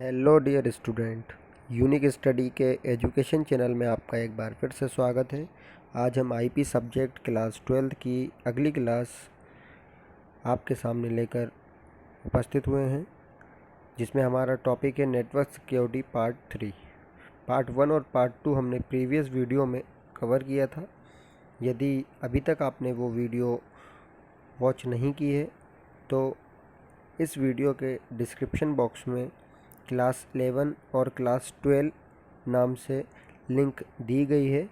Hello dear student, unique study के education channel में आपका एक बार फिर से स्वागत है। आज हम आईपी सब्जेक्ट क्लास 12 की अगली क्लास आपके सामने लेकर उपस्थित हुए हैं, जिसमें हमारा टॉपिक है नेटवर्क सिक्योरिटी पार्ट 3। पार्ट 1 और पार्ट 2 हमने प्रीवियस वीडियो में कवर किया था। यदि अभी तक आपने वो वीडियो वॉच नहीं की है तो इस वीडियो के डिस्क्रिप्शन बॉक्स में क्लास 11 और क्लास 12 नाम से लिंक दी गई है।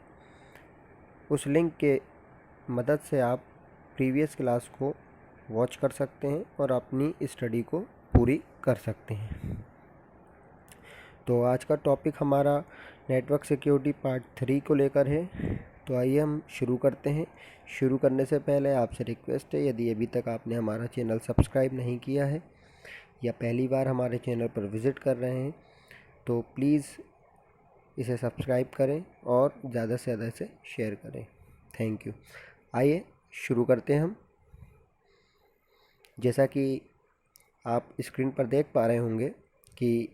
उस लिंक के मदद से आप प्रीवियस क्लास को वॉच कर सकते हैं और अपनी स्टडी को पूरी कर सकते हैं। तो आज का टॉपिक हमारा नेटवर्क सिक्योरिटी पार्ट 3 को लेकर है। तो आइए हम शुरू करते हैं। शुरू करने से पहले आपसे रिक्वेस्ट है, यदि अभी तक आपने हमारा चैनल सब्सक्राइब नहीं किया है या पहली बार हमारे चैनल पर विज़िट कर रहे हैं तो प्लीज़ इसे सब्सक्राइब करें और ज़्यादा से ज़्यादा इसे शेयर करें। Thank you. आइए शुरू करते हैं हम। जैसा कि आप स्क्रीन पर देख पा रहे होंगे कि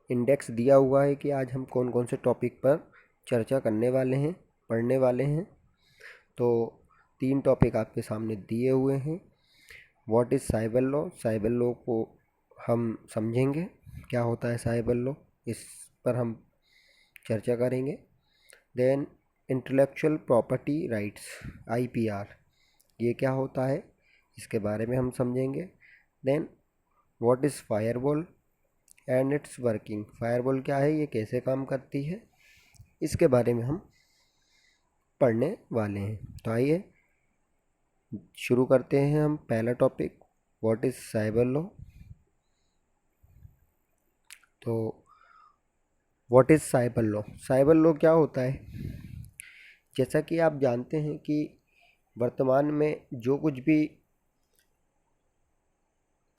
इंडेक्स दिया हुआ है कि आज हम कौन कौन से टॉपिक पर चर्चा करने वाले हैं, पढ़ने वाले हैं। तो 3 टॉपिक आपके सामने दिए हुए हैं। What is cyber law, cyber law को हम समझेंगे, क्या होता है साइबर लॉ, इस पर हम चर्चा करेंगे। Then intellectual property rights, IPR, ये क्या होता है इसके बारे में हम समझेंगे। Then what is firewall and its working, firewall क्या है, ये कैसे काम करती है, इसके बारे में हम पढ़ने वाले हैं। तो आइए शुरू करते हैं हम। पहला topic what is cyber law. तो what is cyber law, cyber law क्या होता है। जैसा कि आप जानते हैं कि वर्तमान में जो कुछ भी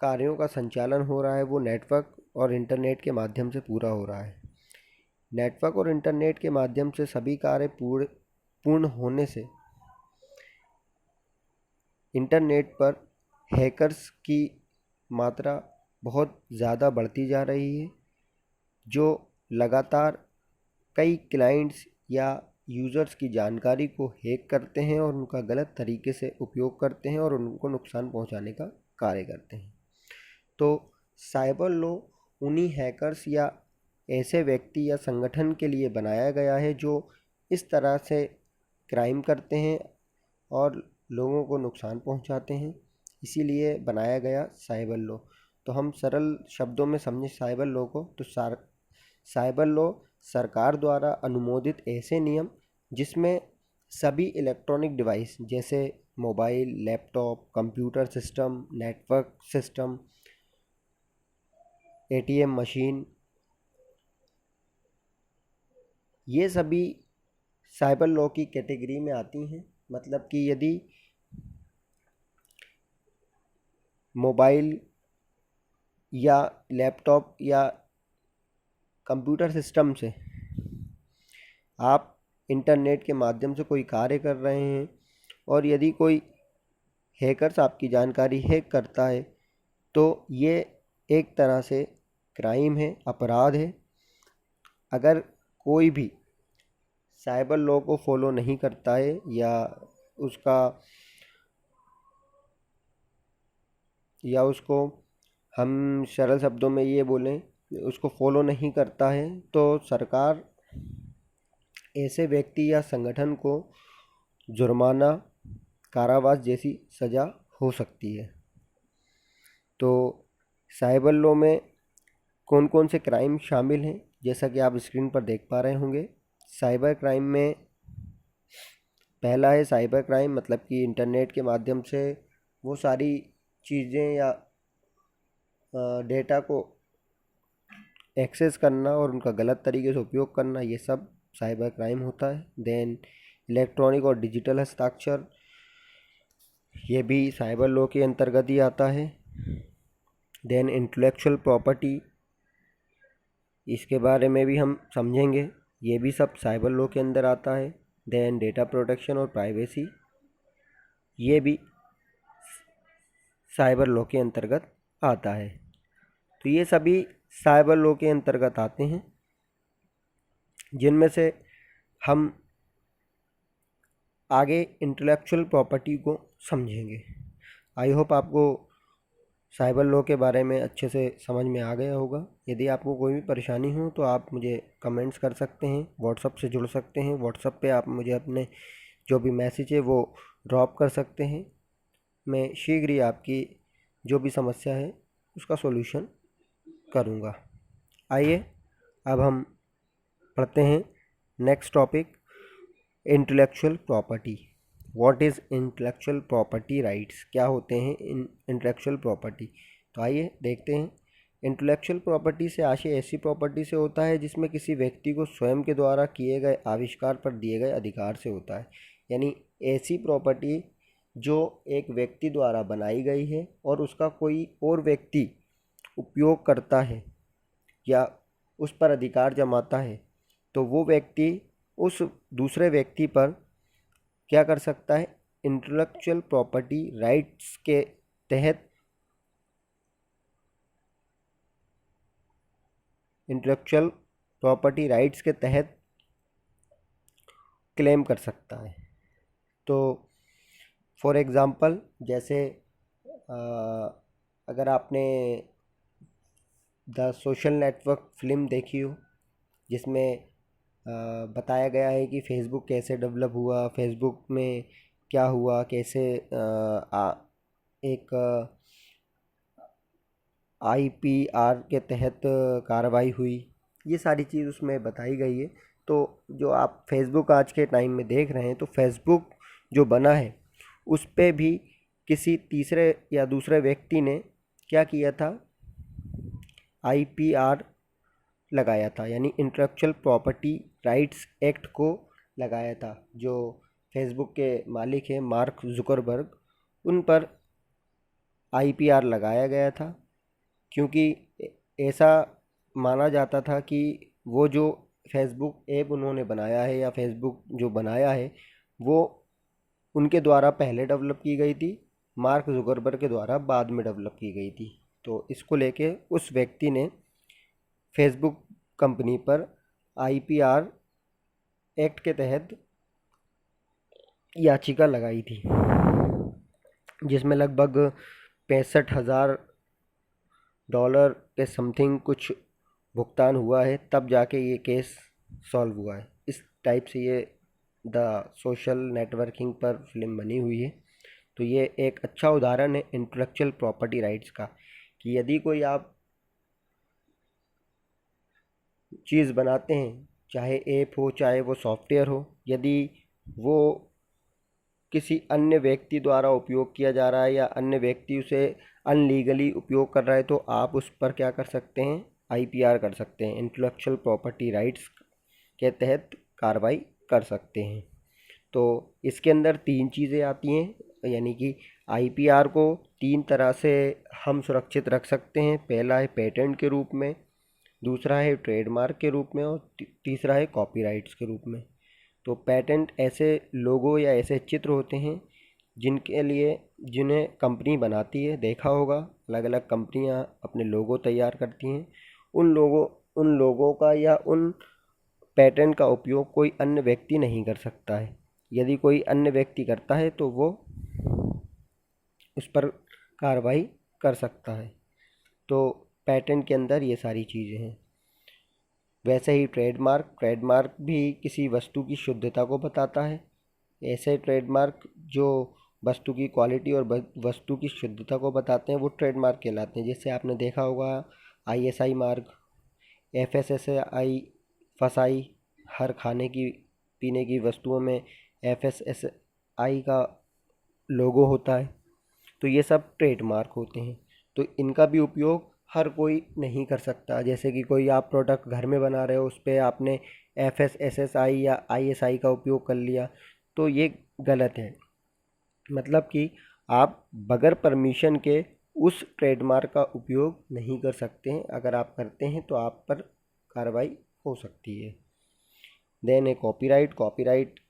कार्यों का संचालन हो रहा है वो नेटवर्क और इंटरनेट के माध्यम से पूरा हो रहा है। नेटवर्क और इंटरनेट के माध्यम से सभी कार्य पूर्ण होने से इंटरनेट पर हैकर्स की मात्रा बहुत ज़्यादा बढ़ती जा रही है, जो लगातार कई क्लाइंट्स या यूज़र्स की जानकारी को हैक करते हैं और उनका गलत तरीके से उपयोग करते हैं और उनको नुकसान पहुंचाने का कार्य करते हैं। तो साइबर लॉ उन्हीं हैकर्स या ऐसे व्यक्ति या संगठन के लिए बनाया गया है जो इस तरह से क्राइम करते हैं और लोगों को नुकसान पहुंचाते हैं, इसीलिए बनाया गया साइबर लॉ। तो हम सरल शब्दों में समझें साइबर लॉ को, तो साइबर लॉ सरकार द्वारा अनुमोदित ऐसे नियम जिसमें सभी इलेक्ट्रॉनिक डिवाइस जैसे mobile, laptop, computer system, network system, ATM machine, ये सभी साइबर लॉ की कैटेगरी में आती हैं। मतलब कि यदि मोबाइल या लैपटॉप या कंप्यूटर सिस्टम से आप इंटरनेट के माध्यम से कोई कार्य कर रहे हैं और यदि कोई हैकर्स आपकी जानकारी हैक करता है तो ये एक तरह से क्राइम है, अपराध है। अगर कोई भी साइबर लॉ को फॉलो नहीं करता है उसका या उसको हम सरल शब्दों में ये बोलें, उसको फॉलो नहीं करता है, तो सरकार ऐसे व्यक्ति या संगठन को जुर्माना, कारावास जैसी सज़ा हो सकती है। तो साइबर लॉ में कौन कौन से क्राइम शामिल हैं, जैसा कि आप स्क्रीन पर देख पा रहे होंगे। साइबर क्राइम में पहला है साइबर क्राइम, मतलब कि इंटरनेट के माध्यम से वो सारी चीज़ें या डेटा को एक्सेस करना और उनका गलत तरीके से उपयोग करना, ये सब साइबर क्राइम होता है। देन इलेक्ट्रॉनिक और डिजिटल हस्ताक्षर, ये भी साइबर लॉ के अंतर्गत ही आता है। देन इंटेलेक्चुअल प्रॉपर्टी, इसके बारे में भी हम समझेंगे, ये भी सब साइबर लॉ के अंदर आता है। देन डेटा प्रोटेक्शन और प्राइवेसी, ये भी साइबर लॉ के अंतर्गत आता है। तो ये सभी साइबर लॉ के अंतर्गत आते हैं, जिनमें से हम आगे इंटेलेक्चुअल प्रॉपर्टी को समझेंगे। आई होप आपको साइबर लॉ के बारे में अच्छे से समझ में आ गया होगा। यदि आपको कोई भी परेशानी हो तो आप मुझे कमेंट्स कर सकते हैं, व्हाट्सएप से जुड़ सकते हैं। व्हाट्सएप पे आप मुझे अपने जो भी मैसेज है वो ड्रॉप कर सकते हैं। मैं शीघ्र ही आपकी जो भी समस्या है उसका सॉल्यूशन करूँगा। आइए अब हम पढ़ते हैं next topic, intellectual property. What is intellectual property rights, क्या होते हैं इंटेलेक्चुअल प्रॉपर्टी। तो आइए देखते हैं। इंटेलेक्चुअल प्रॉपर्टी से आशय ऐसी प्रॉपर्टी से होता है जिसमें किसी व्यक्ति को स्वयं के द्वारा किए गए आविष्कार पर दिए गए अधिकार से होता है। यानी ऐसी प्रॉपर्टी जो एक व्यक्ति द्वारा बनाई गई है और उसका कोई और व्यक्ति उपयोग करता है या उस पर अधिकार जमाता है, तो वो व्यक्ति उस दूसरे व्यक्ति पर क्या कर सकता है, इंटेलेक्चुअल प्रॉपर्टी राइट्स के तहत इंटेलेक्चुअल प्रॉपर्टी राइट्स के तहत क्लेम कर सकता है। तो फॉर एग्ज़ाम्पल, जैसे अगर आपने द सोशल नेटवर्क फिल्म देखी हो, जिसमें बताया गया है कि फेसबुक कैसे डेवलप हुआ, फेसबुक में क्या हुआ, कैसे एक IPR के तहत कार्रवाई हुई, ये सारी चीज़ उसमें बताई गई है। तो जो आप फेसबुक आज के टाइम में देख रहे हैं, तो फेसबुक जो बना है उस पे भी किसी तीसरे या दूसरे व्यक्ति ने क्या किया था, IPR लगाया था, यानी इंटेलेक्चुअल प्रॉपर्टी राइट्स एक्ट को लगाया था। जो फेसबुक के मालिक हैं मार्क जुकरबर्ग, उन पर IPR लगाया गया था, क्योंकि ऐसा माना जाता था कि वो जो फेसबुक ऐप उन्होंने बनाया है या फेसबुक जो बनाया है वो उनके द्वारा पहले डेवलप की गई थी, मार्क जुकरबर्ग के द्वारा बाद में डेवलप की गई थी। तो इसको लेके उस व्यक्ति ने फेसबुक कंपनी पर IPR एक्ट के तहत याचिका लगाई थी, जिसमें लगभग $65,000 के समथिंग कुछ भुगतान हुआ है, तब जाके ये केस सॉल्व हुआ है। इस टाइप से ये द सोशल नेटवर्किंग पर फिल्म बनी हुई है। तो ये एक अच्छा उदाहरण है इंटेलेक्चुअल प्रॉपर्टी राइट्स का, कि यदि कोई आप चीज़ बनाते हैं, चाहे ऐप हो चाहे वो सॉफ्टवेयर हो, यदि वो किसी अन्य व्यक्ति द्वारा उपयोग किया जा रहा है या अन्य व्यक्ति उसे अनलीगली उपयोग कर रहा है, तो आप उस पर क्या कर सकते हैं, IPR कर सकते हैं, इंटेलेक्चुअल प्रॉपर्टी राइट्स के तहत कार्रवाई कर सकते हैं। तो इसके अंदर 3 चीज़ें आती हैं, यानी कि IPR को 3 तरह से हम सुरक्षित रख सकते हैं। पहला है पेटेंट के रूप में, दूसरा है ट्रेडमार्क के रूप में और तीसरा है कॉपीराइट्स के रूप में। तो पेटेंट ऐसे लोगो या ऐसे चित्र होते हैं जिनके लिए जिन्हें कंपनी बनाती है, देखा होगा अलग अलग कंपनियां अपने लोगो तैयार करती हैं। उन लोगों का या उन पेटेंट का उपयोग कोई अन्य व्यक्ति नहीं कर सकता है। यदि कोई अन्य व्यक्ति करता है तो वो उस पर कार्रवाई कर सकता है। तो पेटेंट के अंदर ये सारी चीज़ें हैं। वैसे ही ट्रेडमार्क भी किसी वस्तु की शुद्धता को बताता है। ऐसे ट्रेडमार्क जो वस्तु की क्वालिटी और वस्तु की शुद्धता को बताते हैं वो ट्रेडमार्क कहलाते हैं। जैसे आपने देखा होगा ISI मार्क, FSSAI, फसाई, हर खाने की पीने की वस्तुओं में FSSAI का लोगो होता है। तो ये सब ट्रेडमार्क होते हैं। तो इनका भी उपयोग हर कोई नहीं कर सकता। जैसे कि कोई आप प्रोडक्ट घर में बना रहे हो, उस पर आपने FSSAI या ISI का उपयोग कर लिया, तो ये गलत है। मतलब कि आप बगैर परमिशन के उस ट्रेडमार्क का उपयोग नहीं कर सकते हैं। अगर आप करते हैं तो आप पर कार्रवाई हो सकती है। देन है कॉपीराइट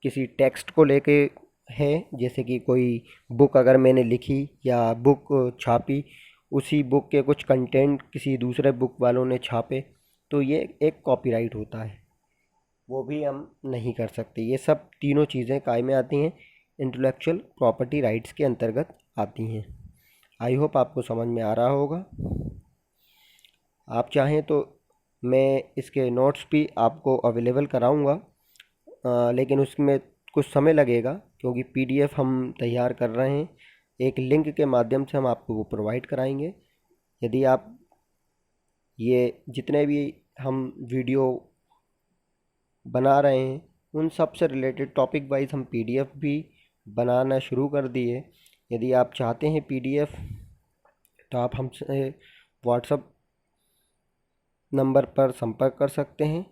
किसी टेक्स्ट को लेके है, जैसे कि कोई बुक अगर मैंने लिखी या बुक छापी, उसी बुक के कुछ कंटेंट किसी दूसरे बुक वालों ने छापे, तो ये एक कॉपीराइट होता है, वो भी हम नहीं कर सकते। ये सब तीनों चीज़ें काय में आती हैं, इंटेलेक्चुअल प्रॉपर्टी राइट्स के अंतर्गत आती हैं। आई होप आपको समझ में आ रहा होगा। आप चाहें तो मैं इसके नोट्स भी आपको अवेलेबल कराऊंगा, लेकिन उसमें कुछ समय लगेगा क्योंकि पीडीएफ हम तैयार कर रहे हैं। एक लिंक के माध्यम से हम आपको वो प्रोवाइड कराएंगे। यदि आप ये जितने भी हम वीडियो बना रहे हैं उन सब से रिलेटेड टॉपिक वाइज हम पीडीएफ भी बनाना शुरू कर दिए। यदि आप चाहते हैं पीडीएफ तो आप हमसे व्हाट्सएप नंबर पर संपर्क कर सकते हैं।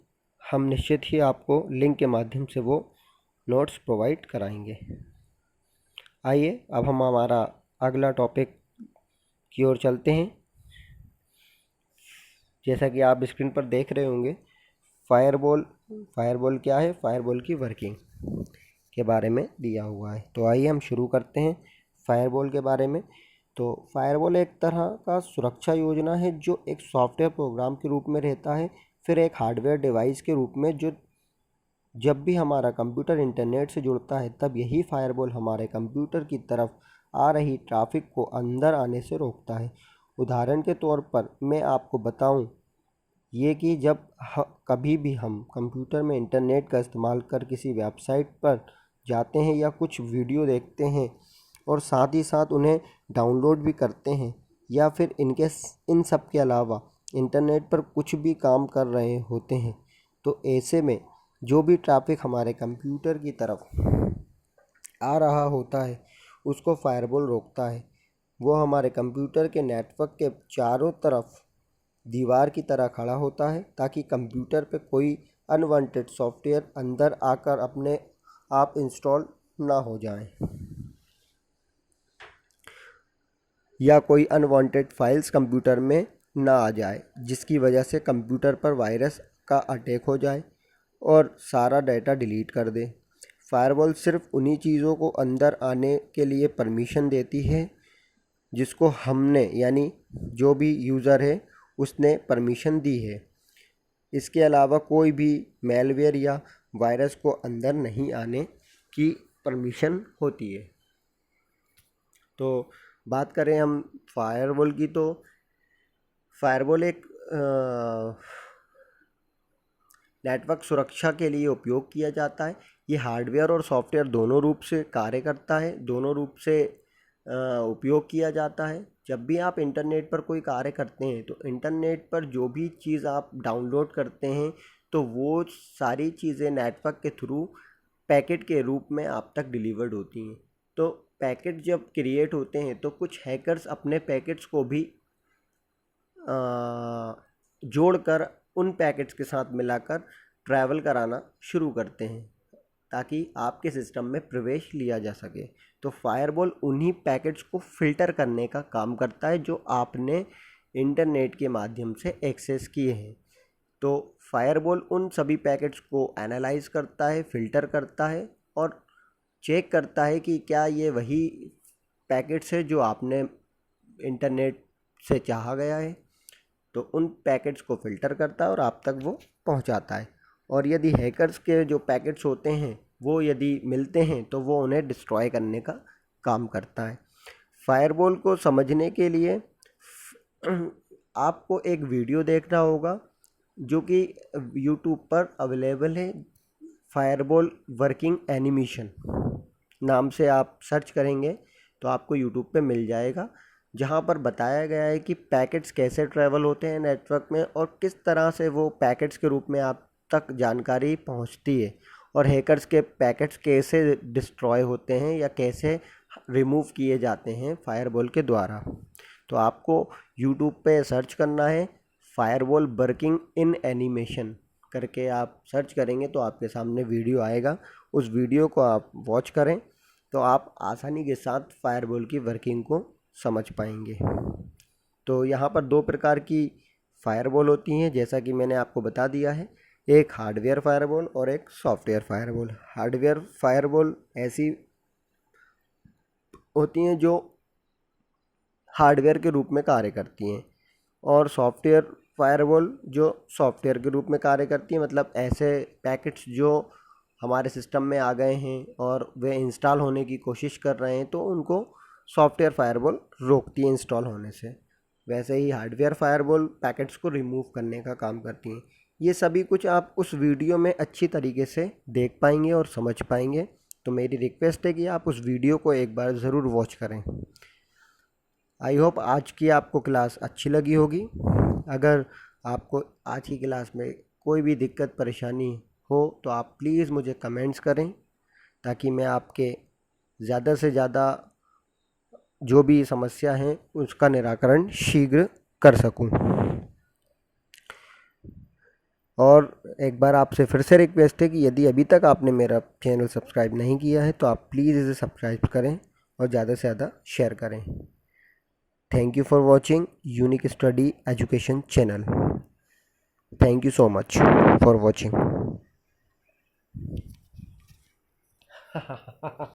हम निश्चित ही आपको लिंक के माध्यम से वो नोट्स प्रोवाइड कराएंगे। आइए अब हम हमारा अगला टॉपिक की ओर चलते हैं। जैसा कि आप स्क्रीन पर देख रहे होंगे, फायरवॉल क्या है, फायरवॉल की वर्किंग के बारे में दिया हुआ है। तो आइए हम शुरू करते हैं फायरवॉल के बारे में। तो फायरवॉल एक तरह का सुरक्षा योजना है जो एक सॉफ्टवेयर प्रोग्राम के रूप में रहता है, फिर एक हार्डवेयर डिवाइस के रूप में, जो जब भी हमारा कंप्यूटर इंटरनेट से जुड़ता है तब यही फायरवॉल हमारे कंप्यूटर की तरफ आ रही ट्रैफिक को अंदर आने से रोकता है। उदाहरण के तौर पर मैं आपको बताऊं ये कि जब कभी भी हम कंप्यूटर में इंटरनेट का इस्तेमाल कर किसी वेबसाइट पर जाते हैं या कुछ वीडियो देखते हैं और साथ ही साथ उन्हें डाउनलोड भी करते हैं, या फिर इन सब के अलावा इंटरनेट पर कुछ भी काम कर रहे होते हैं, तो ऐसे में जो भी ट्रैफिक हमारे कंप्यूटर की तरफ आ रहा होता है उसको फायरवॉल रोकता है। वो हमारे कंप्यूटर के नेटवर्क के चारों तरफ दीवार की तरह खड़ा होता है ताकि कंप्यूटर पे कोई अनवांटेड सॉफ्टवेयर अंदर आकर अपने आप इंस्टॉल ना हो जाए, या कोई अनवांटेड फाइल्स कंप्यूटर में ना आ जाए जिसकी वजह से कंप्यूटर पर वायरस का अटैक हो जाए और सारा डाटा डिलीट कर दे। फायरवॉल सिर्फ उन्हीं चीज़ों को अंदर आने के लिए परमिशन देती है जिसको हमने, यानी जो भी यूज़र है उसने परमिशन दी है। इसके अलावा कोई भी मेलवेयर या वायरस को अंदर नहीं आने की परमिशन होती है। तो बात करें हम फायरवॉल की, तो फायरवॉल एक नेटवर्क सुरक्षा के लिए उपयोग किया जाता है। ये हार्डवेयर और सॉफ्टवेयर दोनों रूप से कार्य करता है, दोनों रूप से उपयोग किया जाता है। जब भी आप इंटरनेट पर कोई कार्य करते हैं तो इंटरनेट पर जो भी चीज़ आप डाउनलोड करते हैं तो वो सारी चीज़ें नेटवर्क के थ्रू पैकेट के रूप में आप तक डिलीवर्ड होती हैं। तो पैकेट जब क्रिएट होते हैं तो कुछ हैकर्स अपने पैकेट्स को भी जोड़कर उन पैकेट्स के साथ मिलाकर ट्रैवल कराना शुरू करते हैं ताकि आपके सिस्टम में प्रवेश लिया जा सके। तो फायरवॉल उन्हीं पैकेट्स को फ़िल्टर करने का काम करता है जो आपने इंटरनेट के माध्यम से एक्सेस किए हैं। तो फायरवॉल उन सभी पैकेट्स को एनालाइज करता है, फ़िल्टर करता है और चेक करता है कि क्या ये वही पैकेट्स है जो आपने इंटरनेट से चाहा गया है। तो उन पैकेट्स को फ़िल्टर करता है और आप तक वो पहुंचाता है। और यदि हैकर्स के जो पैकेट्स होते हैं वो यदि मिलते हैं तो वो उन्हें डिस्ट्रॉय करने का काम करता है। फायरवॉल को समझने के लिए आपको एक वीडियो देखना होगा जो कि यूट्यूब पर अवेलेबल है। फायरवॉल वर्किंग एनिमेशन नाम से आप सर्च करेंगे तो आपको यूट्यूब पे मिल जाएगा, जहाँ पर बताया गया है कि पैकेट्स कैसे ट्रैवल होते हैं नेटवर्क में और किस तरह से वो पैकेट्स के रूप में आप तक जानकारी पहुँचती है, और हैकर्स के पैकेट्स कैसे डिस्ट्रॉय होते हैं या कैसे रिमूव किए जाते हैं फायरवॉल के द्वारा। तो आपको यूट्यूब पे सर्च करना है फायरवॉल वर्किंग इन एनिमेशन करके, आप सर्च करेंगे तो आपके सामने वीडियो आएगा। उस वीडियो को आप वॉच करें तो आप आसानी के साथ फायरवॉल की वर्किंग को समझ पाएंगे। तो यहाँ पर दो प्रकार की फायरवॉल होती हैं जैसा कि मैंने आपको बता दिया है, एक हार्डवेयर फायरवॉल और एक सॉफ्टवेयर फायरवॉल। हार्डवेयर फायरवॉल ऐसी होती हैं जो हार्डवेयर के रूप में कार्य करती हैं, और सॉफ्टवेयर फायरवॉल जो सॉफ्टवेयर के रूप में कार्य करती है, मतलब ऐसे पैकेट्स जो हमारे सिस्टम में आ गए हैं और वे इंस्टॉल होने की कोशिश कर रहे हैं तो उनको सॉफ्टवेयर फायरवॉल रोकती है इंस्टॉल होने से। वैसे ही हार्डवेयर फायरवॉल पैकेट्स को रिमूव करने का काम करती हैं। ये सभी कुछ आप उस वीडियो में अच्छी तरीके से देख पाएंगे और समझ पाएंगे। तो मेरी रिक्वेस्ट है कि आप उस वीडियो को एक बार ज़रूर वॉच करें। आई होप आज की आपको क्लास अच्छी लगी होगी। अगर आपको आज की क्लास में कोई भी दिक्कत परेशानी हो तो आप प्लीज़ मुझे कमेंट्स करें, ताकि मैं आपके ज़्यादा से ज़्यादा जो भी समस्या है उसका निराकरण शीघ्र कर सकूं। और एक बार आपसे फिर से रिक्वेस्ट है कि यदि अभी तक आपने मेरा चैनल सब्सक्राइब नहीं किया है तो आप प्लीज़ इसे सब्सक्राइब करें और ज़्यादा से ज़्यादा शेयर करें। Thank you for watching unique study education channel. Thank you so much for watching.